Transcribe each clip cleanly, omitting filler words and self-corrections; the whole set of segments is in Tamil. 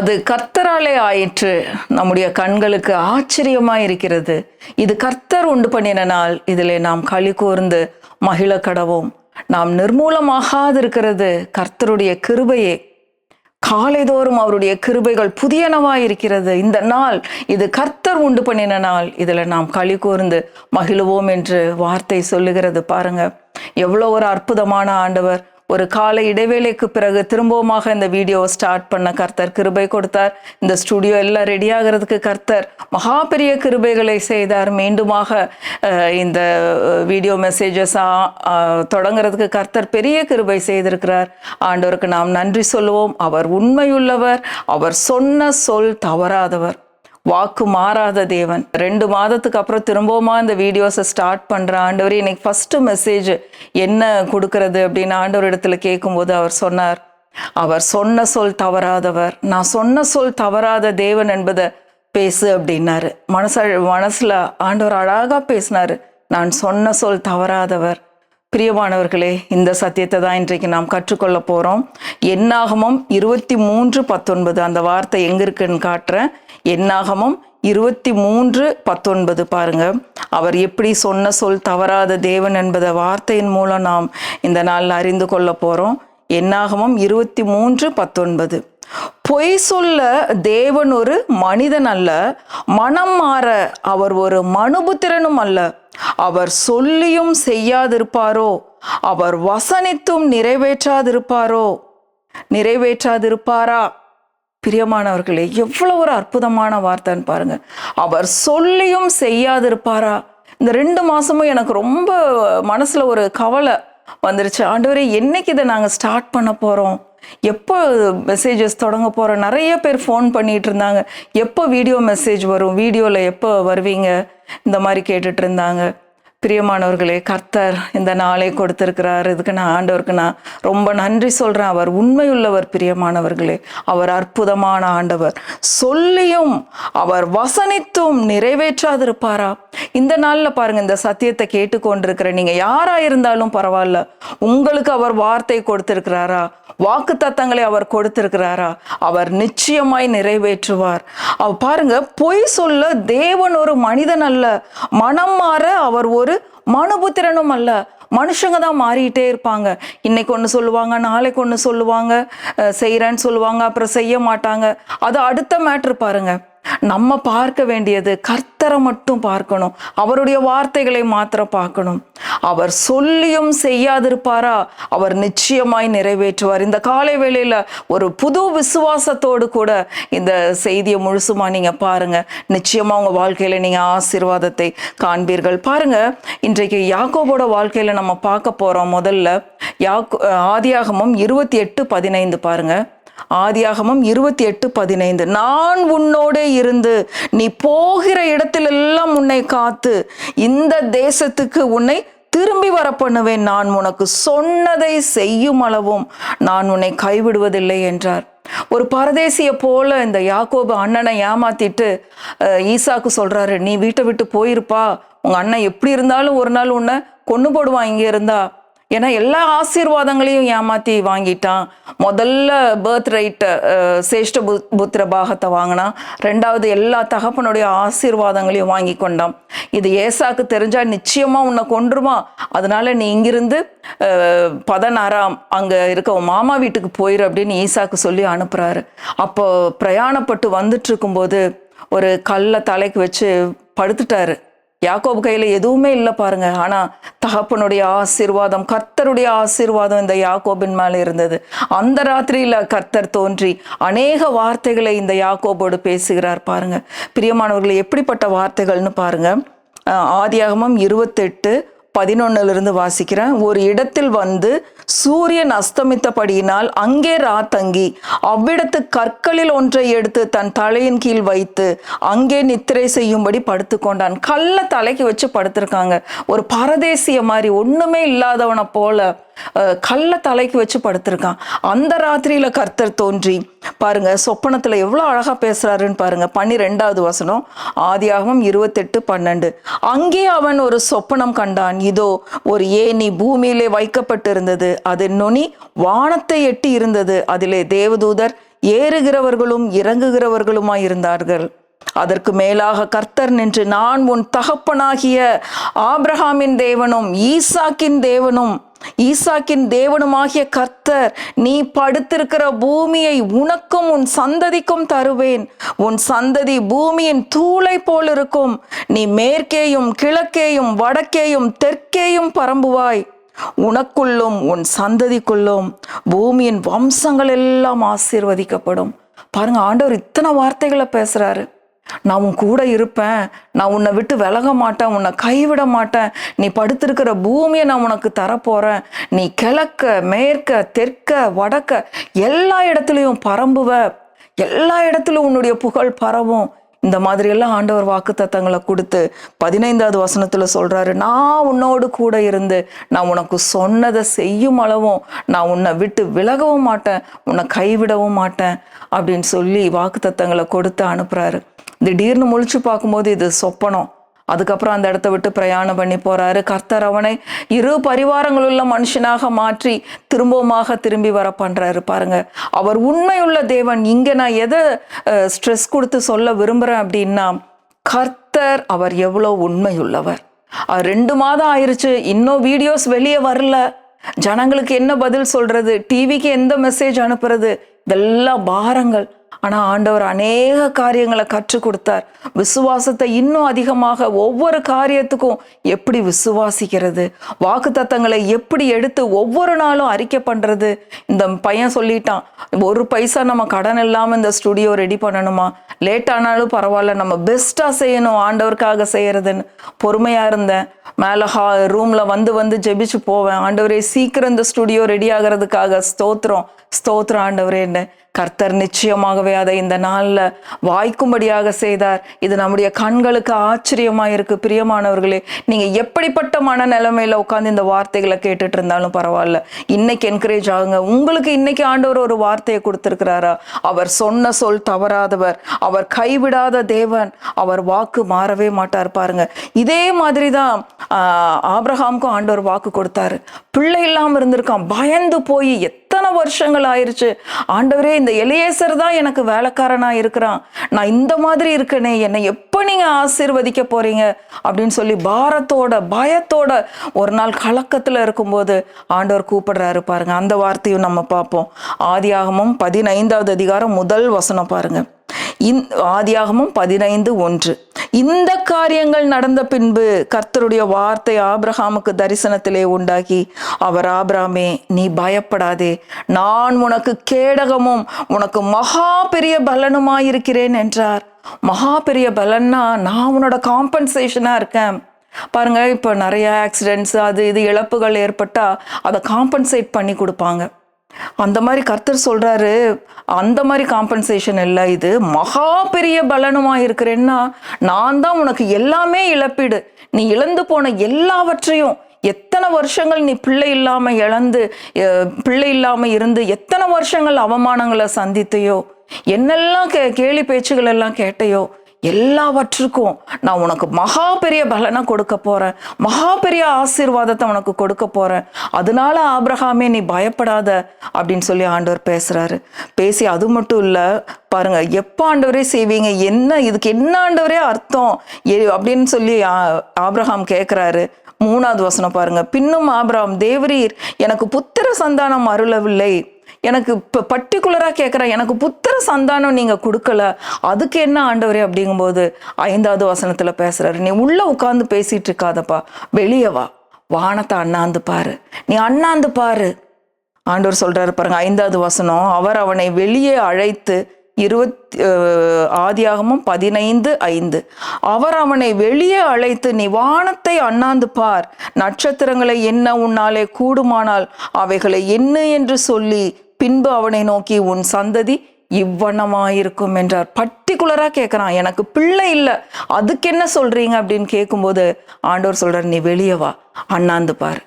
அது கர்த்தராலே ஆயிற்று. நம்முடைய கண்களுக்கு ஆச்சரியமாய் இருக்கிறது. இது கர்த்தர் உண்டு பண்ணின நாள், இதிலே நாம் களி கூர்ந்து மகிழ கடவோம். நாம் நிர்மூலமாகாதிருக்கிறது கர்த்தருடைய கிருபையே. காலைதோறும் அவருடைய கிருபைகள் புதியனவாய் இருக்கிறது. இந்த நாள் இது கர்த்தர் உண்டு பண்ணின நாள், இதுல நாம் களி கூர்ந்து மகிழுவோம் என்று வார்த்தை சொல்லுகிறது. பாருங்க, எவ்வளோ ஒரு அற்புதமான ஆண்டவர். ஒரு காலை இடைவேளைக்கு பிறகு திரும்பவுமாக இந்த வீடியோவை ஸ்டார்ட் பண்ண கர்த்தர் கிருபை கொடுத்தார். இந்த ஸ்டுடியோ எல்லாம் ரெடி ஆகிறதுக்கு கர்த்தர் மகா பெரிய கிருபைகளை செய்தார். மீண்டுமாக இந்த வீடியோ மெசேஜஸ் தொடங்குறதுக்கு கர்த்தர் பெரிய கிருபை செய்திருக்கிறார். ஆண்டவருக்கு நாம் நன்றி சொல்லுவோம். அவர் உண்மையுள்ளவர், அவர் சொன்ன சொல் தவறாதவர், வாக்கு மாறாத தேவன். 2 மாதத்துக்கு அப்புறம் திரும்பவுமா இந்த வீடியோஸை ஸ்டார்ட் பண்ற ஆண்டவர். இன்னைக்கு ஃபர்ஸ்ட் மெசேஜ் என்ன கொடுக்கறது அப்படின்னு ஆண்டவர் இடத்துல கேட்கும்போது அவர் சொன்னார், அவர் சொன்ன சொல் தவறாதவர், நான் சொன்ன சொல் தவறாத தேவன் என்பதை பேசு அப்படின்னாரு. மனசுல ஆண்டவர் அழகா பேசினாரு, நான் சொன்ன சொல் தவறாதவர். பிரியமானவர்களே, இந்த சத்தியத்தை தான் இன்றைக்கு நாம் கற்றுக்கொள்ள போறோம். என்னாகமம் 23:19 அந்த வார்த்தை எங்க இருக்குன்னு காட்டுறேன். என்னாகமம் 23:19 பாருங்க. அவர் எப்படி சொன்ன சொல் தவறாத தேவன் என்பதை வார்த்தையின் மூலம் நாம் இந்த நாளில் அறிந்து கொள்ள போறோம். என்னாகமம் 23:19, பொய் சொல்ல தேவன் ஒரு மனிதன் அல்ல, மனம் மாற அவர் ஒரு மனுபுத்திரனும் அல்ல. அவர் சொல்லியும் செய்யாதிருப்பாரோ, அவர் வசனித்தும் நிறைவேற்றாதிருப்பாரா? பிரியமானவர்களே, எவ்வளவு ஒரு அற்புதமான வார்த்தைன்னு பாருங்க. அவர் சொல்லியும் செய்யாதிருப்பாரா? இந்த 2 மாசமும் எனக்கு ரொம்ப மனசுல ஒரு கவலை வந்துருச்சு. ஆண்டவரே, என்னைக்கு இதை நாங்கள் ஸ்டார்ட் பண்ண போறோம், எப்போ மெசேஜஸ் தொடங்க போறோம்? நிறைய பேர் ஃபோன் பண்ணிட்டு இருந்தாங்க, எப்போ வீடியோ மெசேஜ் வரும், வீடியோவில் எப்போ வருவீங்க, இந்த மாதிரி கேட்டுட்டு இருந்தாங்க. பிரியமானவர்களே, கர்த்தர் இந்த நாளை கொடுத்திருக்கிறார். இதுக்கு நான் ஆண்டவருக்கு நான் ரொம்ப நன்றி சொல்றேன். அவர் உண்மையுள்ளவர். பிரியமானவர்களே, அவர் அற்புதமான ஆண்டவர். சொல்லியும் அவர் வசனித்தும் நிறைவேற்றாதிருப்பாரா? இந்த நாள்ல பாருங்க, இந்த சத்தியத்தை கேட்டுக்கொண்டிருக்கிற நீங்க யாரா இருந்தாலும் பரவாயில்ல, உங்களுக்கு அவர் வார்த்தை கொடுத்திருக்கிறாரா, வாக்கு தத்தங்களை அவர் கொடுத்திருக்கிறாரா? அவர் நிச்சயமாய் நிறைவேற்றுவார். அவர் பாருங்க, பொய் சொல்ல தேவன் ஒரு மனிதன் அல்ல, மனம் மாற அவர் ஒரு மனுபுத்திரனும் அல்ல. மனுஷங்க தான் மாறிட்டே இருப்பாங்க. இன்னைக்கு ஒன்று சொல்லுவாங்க, நாளைக்கு ஒன்று சொல்லுவாங்க, செய்யறேன்னு சொல்லுவாங்க, அப்புறம் செய்ய மாட்டாங்க. அது அடுத்த மேட்ரு. பாருங்க, நம்ம பார்க்க வேண்டியது கர்த்தரை மட்டும் பார்க்கணும், அவருடைய வார்த்தைகளை மாத்திரம் பார்க்கணும். அவர் சொல்லியும் செய்யாதிருப்பாரா? அவர் நிச்சயமாய் நிறைவேற்றுவார். இந்த காலை வேளையில ஒரு புது விசுவாசத்தோடு கூட இந்த செய்தியை முழுசுமா நீங்க பாருங்க. நிச்சயமா உங்க வாழ்க்கையில நீங்க ஆசீர்வாதத்தை காண்பீர்கள். பாருங்க, இன்றைக்கு யாக்கோபோட வாழ்க்கையில நம்ம பார்க்க போறோம். முதல்ல ஆதியாகமம் 28:15 பாருங்க. ஆதியாகமம் 28:15, நான் உன்னோடே இருந்து நீ போகிற இடத்திலெல்லாம் உன்னை காத்து இந்த தேசத்துக்கு உன்னை திரும்பி வர பண்ணுவேன், நான் உனக்கு சொன்னதை செய்யும் அளவும் நான் உன்னை கைவிடுவதில்லை என்றார். ஒரு பரதேசிய போல இந்த யாக்கோபு அண்ணனை ஏமாத்திட்டு ஈசாக்கு சொல்றாரு, நீ வீட்டை விட்டு போயிருப்பா, உங்க அண்ணன் எப்படி இருந்தாலும் ஒரு நாள் உன்னை கொண்டு போடுவான் இங்க இருந்தா. ஏன்னா எல்லா ஆசீர்வாதங்களையும் ஏமாத்தி வாங்கிட்டான். முதல்ல பர்த் ரைட் சேஷ்ட புத்திர பாகத்தை வாங்கினான். 2வது எல்லா தகப்பனுடைய ஆசீர்வாதங்களையும் வாங்கி கொண்டான். இது ஏசாக்கு தெரிஞ்சா நிச்சயமா உன்னை கொன்றுவான், அதனால நீ இங்கிருந்து பதனாராம் அங்க இருக்க உன் மாமா வீட்டுக்கு போயிரு அப்படின்னு ஈசாக்கு சொல்லி அனுப்புறாரு. அப்போ பிரயாணப்பட்டு வந்துட்டு இருக்கும்போது ஒரு கல்லை தலைக்கு வச்சு படுத்துட்டாரு. யாக்கோபு கையில எதுவுமே இல்லை பாருங்க. ஆனா தகப்பனுடைய ஆசீர்வாதம், கர்த்தருடைய ஆசீர்வாதம் இந்த யாக்கோபின் மேல இருந்தது. அந்த ராத்திரியில கர்த்தர் தோன்றி அநேக வார்த்தைகளை இந்த யாக்கோபோடு பேசுகிறார். பாருங்க பிரியமானவர்களை, எப்படிப்பட்ட வார்த்தைகள்னு பாருங்க. ஆதியாகமம் 28:11 வாசிக்கிறேன். ஒரு இடத்தில் வந்து சூரியன் அஸ்தமித்தபடியினால் அங்கே ராத்தங்கி அவ்விடத்து கற்களில் ஒன்றை எடுத்து தன் தலையின் கீழ் வைத்து அங்கே நித்திரை செய்யும்படி படுத்து கொண்டான். கல்ல தலைக்கு வச்சு படுத்திருக்காங்க. ஒரு பரதேசிய மாதிரி, ஒண்ணுமே இல்லாதவனை போல கல்ல தலைக்கு வச்சு படுத்திருக்கான். அந்த ராத்திரியில கர்த்தர் தோன்றி பாருங்க, சொப்பனத்துல எவ்வளவு அழகா பேசுறாருன்னு பாருங்க. 12வது வசனம், ஆதியாகமம் 28:12, அங்கே அவன் ஒரு சொப்பனம் கண்டான். இதோ ஒரு ஏணி பூமியிலே வைக்கப்பட்டிருந்தது, அது நுனி வானத்தை எட்டி இருந்தது, அதிலே தேவதூதர் ஏறுகிறவர்களும் இறங்குகிறவர்களுமாய் இருந்தார்கள். அதற்கு மேலாக கர்த்தர் நின்று, நான் உன் தகப்பனாகிய ஆபிரகாமின் தேவனும் ஈசாக்கின் தேவனுமாகிய கர்த்தர், நீ படுத்திருக்கிற பூமியை உனக்கும் உன் சந்ததிக்கும் தருவேன். உன் சந்ததி பூமியின் தூளை போல் இருக்கும். நீ மேற்கேயும் கிழக்கேயும் வடக்கேயும் தெற்கேயும் பரம்புவாய். உனக்குள்ளும் உன் சந்ததிக்குள்ளும் பூமியின் வம்சங்கள் எல்லாம் ஆசீர்வதிக்கப்படும். பாருங்க, ஆண்டவர் இத்தனை வார்த்தைகளை பேசுறாரு. நான் உன் கூட இருப்பேன், நான் உன்னை விட்டு விலக மாட்டேன், உன்னை கைவிட மாட்டேன், நீ படுத்திருக்கிற பூமியை நான் உனக்கு தரப்போறேன், நீ கிழக்க மேற்க தெற்க வடக்க எல்லா இடத்துலையும் பரம்புவ, எல்லா இடத்துலையும் உன்னுடைய புகழ் பரவும். இந்த மாதிரி எல்லாம் ஆண்டவர் வாக்குத்தத்தங்களை கொடுத்து 15வது வசனத்துல சொல்றாரு, நான் உன்னோடு கூட இருந்து நான் உனக்கு சொன்னதை செய்யும் அளவும் நான் உன்னை விட்டு விலகவும் மாட்டேன், உன்னை கைவிடவும் மாட்டேன் அப்படின்னு சொல்லி வாக்குத்தத்தங்களை கொடுத்து அனுப்புறாரு. திடீர்னு முழிச்சு பார்க்கும்போது இது சொப்பனம். அதுக்கப்புறம் அந்த இடத்த விட்டு பிரயாணம் பண்ணி போறாரு. கர்த்தர் அவனை இரு பரிவாரங்களுள்ள மனுஷனாக மாற்றி திரும்பி வர பண்றாரு. பாருங்க, அவர் உண்மையுள்ள தேவன். இங்க நான் எதை ஸ்ட்ரெஸ் கொடுத்து சொல்ல விரும்புறேன் அப்படின்னா, கர்த்தர் அவர் எவ்வளவு உண்மையுள்ளவர். 2 மாதம் ஆயிருச்சு, இன்னும் வீடியோஸ் வெளியே வரல, ஜனங்களுக்கு என்ன பதில் சொல்றது, டிவிக்கு எந்த மெசேஜ் அனுப்புறது, இதெல்லாம் பாரங்கள். ஆனா ஆண்டவர் அநேக காரியங்களை கற்றுக் கொடுத்தார். விசுவாசத்தை இன்னும் அதிகமாக ஒவ்வொரு காரியத்துக்கும் எப்படி விசுவாசிக்கிறது, வாக்குத்தத்தங்களை எப்படி எடுத்து ஒவ்வொரு நாளும் அறிக்கை பண்றது. இந்த பையன் சொல்லிட்டான், 1 பைசா நம்ம கடன் இல்லாம இந்த ஸ்டுடியோ ரெடி பண்ணணுமா, லேட் ஆனாலும் பரவாயில்ல, நம்ம பெஸ்டா செய்யணும், ஆண்டவருக்காக செய்யறதுன்னு பொறுமையா இருந்தேன். மேல ரூம்ல வந்து ஜெபிச்சு போவேன், ஆண்டவரே சீக்கிரம் இந்த ஸ்டுடியோ ரெடி ஆகிறதுக்காக ஸ்தோத்திரம் ஆண்டவரேன்னு. கர்த்தர் நிச்சயமாகவே அதை இந்த நாள்ல வாய்க்கும்படியாக செய்தார். இது நம்முடைய கண்களுக்கு ஆச்சரியமா இருக்கு. பிரியமானவர்களே, நீங்க எப்படிப்பட்ட மனநிலைமையில உட்கார்ந்து இந்த வார்த்தைகளை கேட்டுட்டு இருந்தாலும் பரவாயில்ல, இன்னைக்கு என்கரேஜ் ஆகுங்க. உங்களுக்கு இன்னைக்கு ஆண்டவர் ஒரு வார்த்தையை கொடுத்திருக்கிறாரா? அவர் சொன்ன சொல் தவறாதவர், அவர் கைவிடாத தேவன், அவர் வாக்கு மாறவே மாட்டார். பாருங்க, இதே மாதிரிதான் ஆபிரகாமுக்கும் ஆண்டவர் வாக்கு கொடுத்தாரு. பிள்ளை இல்லாம இருந்திருக்கான், பயந்து போய் எத்தனை வருஷங்கள் ஆயிருச்சு, ஆண்டவரே இந்த எலியேசர் தான் எனக்கு வேலைக்காரனா இருக்கிறான், நான் இந்த மாதிரி இருக்கனே, என்னை எப்ப நீங்க ஆசீர்வதிக்க போறீங்க அப்படின்னு சொல்லி பாரத்தோட பயத்தோட ஒரு நாள் கலக்கத்துல இருக்கும்போது ஆண்டவர் கூப்பிடுறாரு. பாருங்க, அந்த வார்த்தையும் நம்ம பார்ப்போம். ஆதியாகமம் 15வது அதிகாரம் 1 வசனம் பாருங்க. ஆதியாகமம் 15:1. இந்த காரியங்கள் நடந்த பின்பு கர்த்தருடைய வார்த்தை ஆபிரகாமுக்கு தரிசனத்திலே உண்டாகி, அவர், ஆபிரகாமே நீ பயப்படாதே, நான் உனக்கு கேடகமும் உனக்கு மகா பெரிய பலனுமாயிருக்கிறேன் என்றார். மகா பெரிய பலன்னா நான் உன்னோட காம்பன்சேஷனா இருக்கேன். பாருங்க, இப்போ நிறைய ஆக்சிடென்ட்ஸ் அது இது இழப்புகள் ஏற்பட்டா அதை காம்பன்சேட் பண்ணி கொடுப்பாங்க. அந்த மாதிரி கர்த்தர் சொல்றாரு, அந்த மாதிரி காம்பன்சேஷன் இல்லை, இது மகா பெரிய பலனுமா இருக்கிறேன்னா நான் தான் உனக்கு எல்லாமே இழப்பீடு. நீ இழந்து போன எல்லாவற்றையும், எத்தனை வருஷங்கள் நீ பிள்ளை இல்லாம இருந்து எத்தனை வருஷங்கள் அவமானங்களை சந்தித்தையோ, என்னெல்லாம் கேலி பேச்சுகள் எல்லாம் கேட்டையோ, எல்லாவற்றுக்கும் நான் உனக்கு மகா பெரிய பலனை கொடுக்க போறேன், மகா பெரிய ஆசீர்வாதத்தை உனக்கு கொடுக்க போறேன். அதனால ஆபிரகாமே நீ பயப்படாத அப்படின்னு சொல்லி ஆண்டவர் பேசுறாரு. பேசி அது மட்டும் இல்ல, பாருங்க, எப்ப ஆண்டவரே செய்வீங்க, என்ன இதுக்கு என்ன ஆண்டவரே அர்த்தம் அப்படின்னு சொல்லி ஆபிரகாம் கேட்கிறாரு. 3வது வசனம் பாருங்க. பின்னும் ஆபிரகாம், தேவரீர் எனக்கு புத்திர சந்தானம் அருளவில்லை, எனக்கு இப்போ பர்டிகுலராக கேட்குறேன், எனக்கு புத்திர சந்தானம் நீங்கள் கொடுக்கல, அதுக்கு என்ன ஆண்டவரே அப்படிங்கும்போது 5வது வசனத்தில் பேசுகிறாரு. நீ உள்ளே உட்காந்து பேசிகிட்டு இருக்காதப்பா, வெளியே வா, வானத்தை அண்ணாந்து பாரு, நீ அண்ணாந்து பாரு. ஆண்டவர் சொல்கிறாரு பாருங்க, 5வது வசனம். அவர் அவனை வெளியே அழைத்து, ஆதியாகமம் 15:5. அவர் அவனை வெளியே அழைத்து, நீ வானத்தை அண்ணாந்து பார், நட்சத்திரங்களை எண்ண உன்னாலே கூடுமானால் அவைகளை என்ன என்று சொல்லி, பின்பு அவனை நோக்கி, உன் சந்ததி இவ்வண்ணமாயிருக்கும் என்றார். பர்டிகுலரா கேட்கிறான், எனக்கு பிள்ளை இல்லை, அதுக்கு என்ன சொல்றீங்க அப்படின்னு கேட்கும்போது ஆண்டவர் சொல்றார், நீ வெளியே வா, அண்ணாந்து பார்.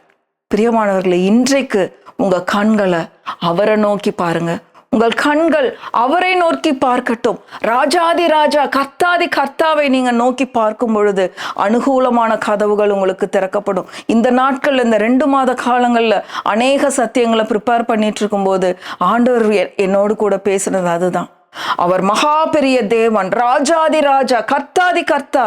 பிரியமானவர்களே, இன்றைக்கு உங்க கண்களை அவரை நோக்கி பாருங்க, உங்கள் கண்கள் அவரை நோக்கி பார்க்கட்டும். ராஜாதி ராஜா, கர்த்தாதி கர்த்தாவை நீங்க நோக்கி பார்க்கும் பொழுது அனுகூலமான கதவுகள் உங்களுக்கு திறக்கப்படும். இந்த நாட்கள்ல, இந்த 2 மாத காலங்கள்ல அநேக சத்தியங்களை ப்ரிப்பேர் பண்ணிட்டு இருக்கும் போது ஆண்டவர் என்னோடு கூட பேசுனது அதுதான். அவர் மகா பெரிய தேவன், ராஜாதி ராஜா, கர்த்தாதி கர்த்தா.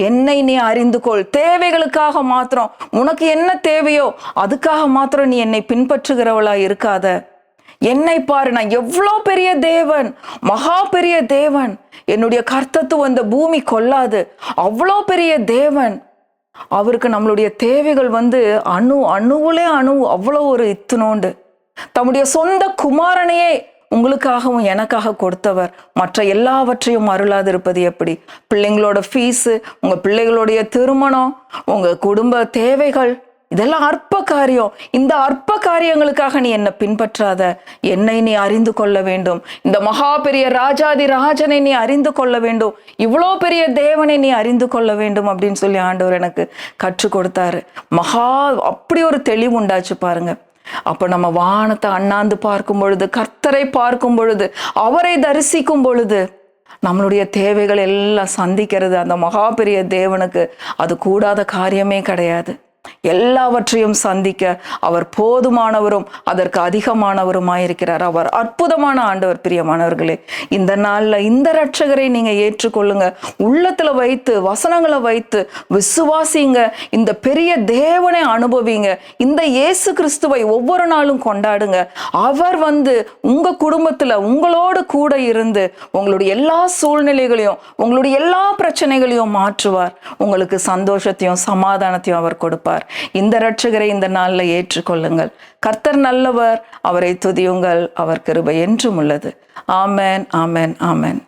என்னை நீ அறிந்து கொள். தேவைகளுக்காக மாத்திரம், உனக்கு என்ன தேவையோ அதுக்காக மாத்திரம் நீ என்னை பின்பற்றுகிறவளா இருக்காத. என்னை பாரு, நான் எவ்வளோ பெரிய தேவன், மகா பெரிய தேவன். என்னுடைய கர்த்தத்துவம் இந்த பூமி கொள்ளாது. அவ்வளோ பெரிய தேவன். அவருக்கு நம்மளுடைய தேவைகள் அணுவுலே அணு, அவ்வளோ ஒரு இத்துணோண்டு. தம்முடைய சொந்த குமாரனையே உங்களுக்காகவும் எனக்காக கொடுத்தவர் மற்ற எல்லாவற்றையும் அருளாதிருப்பது எப்படி? பிள்ளைங்களோட ஃபீஸு, உங்க பிள்ளைகளுடைய திருமணம், உங்க குடும்ப தேவைகள், இதெல்லாம் அற்ப காரியம். இந்த அற்ப காரியங்களுக்காக நீ என்னை பின்பற்றாத. என்னை நீ அறிந்து கொள்ள வேண்டும். இந்த மகா பெரிய ராஜாதி ராஜனை நீ அறிந்து கொள்ள வேண்டும். இவ்வளோ பெரிய தேவனை நீ அறிந்து கொள்ள வேண்டும் அப்படின்னு சொல்லி ஆண்டவர் எனக்கு கற்றுக் கொடுத்தாரு. அப்படி ஒரு தெளிவு உண்டாச்சு பாருங்க. அப்ப நம்ம வானத்தை அண்ணாந்து பார்க்கும் பொழுது, கர்த்தரை பார்க்கும் பொழுது, அவரை தரிசிக்கும் பொழுது நம்மளுடைய தேவைகள் எல்லாம் சந்திக்கிறது அந்த மகா பெரிய தேவனுக்கு அது கூடாத காரியமே கிடையாது. எல்லாவற்றையும் சந்திக்க அவர் போதுமானவரும் அதற்கு அதிகமானவருமாயிருக்கிறார். அவர் அற்புதமான ஆண்டவர். பிரியமானவர்களே, இந்த நாள்ல இந்த இரட்சகரை நீங்க ஏற்றுக்கொள்ளுங்க. உள்ளத்துல வைத்து, வசனங்களை வைத்து விசுவாசிங்க. இந்த பெரிய தேவனை அனுபவிங்க. இந்த இயேசு கிறிஸ்துவை ஒவ்வொரு நாளும் கொண்டாடுங்க. அவர் உங்க குடும்பத்துல உங்களோடு கூட இருந்து உங்களுடைய எல்லா சூழ்நிலைகளையும், உங்களுடைய எல்லா பிரச்சனைகளையும் மாற்றுவார். உங்களுக்கு சந்தோஷத்தையும் சமாதானத்தையும் அவர் கொடுப்பார். இந்த இரட்சகரை இந்த நாள்ல ஏற்றுக்கொள்ளுங்கள். கர்த்தர் நல்லவர், அவரை துதியுங்கள். அவர் கிருபை என்றும் உள்ளது. ஆமென், ஆமென், ஆமென்.